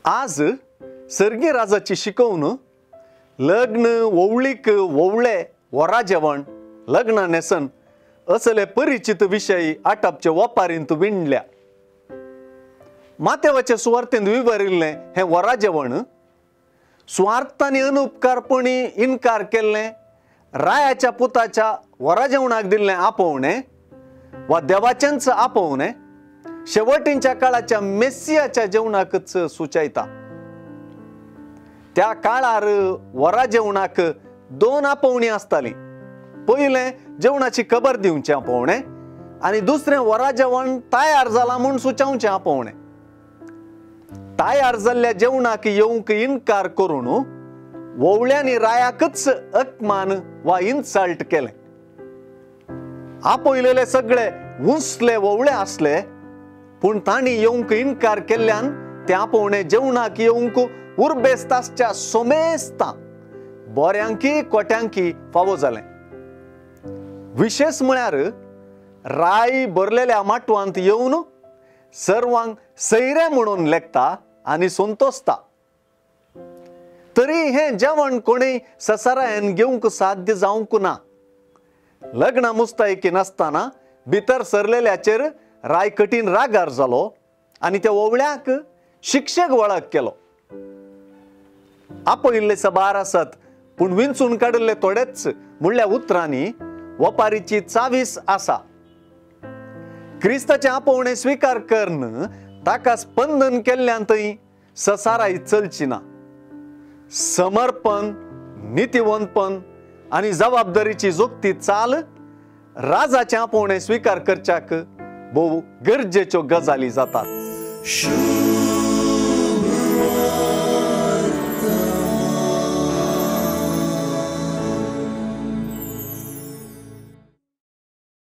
आज सर्गी राजाची शिकवण लग्न ओवळीक ओवळे वरा जेवण लग्न नेसन असले परिचित विषयी आटापचे वापारींत विणल्या. मातेवाचे सुवार्थेंत विवरिल्ले हे वरा जेवण स्वार्थांनी अनुपकारपणी इन्कार केल्ले रायाच्या पुताच्या वरा जेवणाक दिल्ले आपोवणे वा देवाचेंच आपोवणे शेवटींच्या काळाच्या मेस्सियाच्या जेवणाकच सुचयता. त्या काळार वरा जेवणाक दोन आपोवणी आसताली. पहिले जेवणाची खबर दिवचे आपोवणे आणि दुसरे वरा जेवण तयार जाला म्हूण सुचोवचे आपोवणे. तयार जाल्ल्या जेवणाक येवंक इन्कार करून वोवळ्यांनी रायाकच अपमान वा इन्सल्ट केले. आपयलेले सगळे उंचले वोवळे आसले पूण तांणी येवंक इन्कार केल्ल्यान ते आपोवणे जेवणाक येवंक उर्बेस्तासच्या सोमेस्ता बऱ्यांकी कोट्यांकी फावो जालें. विशेष म्हळ्यार राय भरलेल्या माटवांत येवन सर्वांक सैरे म्हणून लेखता आनी संतोसता. तरी हे जेवण कोणी ससारायन घेवंक साध्य जावंक ना. लग्न मुस्तायकी नासतना भितर सरलेल्याचेर राय कठीण रागार जालो आनी त्या ओवळ्याक शिक्षेक वळख केलो. आपयल्ले सबार आसत पूण विंचून काडिल्ले थोडेच म्हणल्या उतरांनी वपारीची 24 आसा. क्रिस्ताचे आपोवणे स्वीकार करन ताका स्पंदन केल्ल्यांतय ससाराई चलची ना. समर्पण नितीवंतपण आनी जबाबदारीची जोगती चाल राजाचे आपोवणे स्वीकार करच्याक भोव गरजेच्यो गजाली जातात.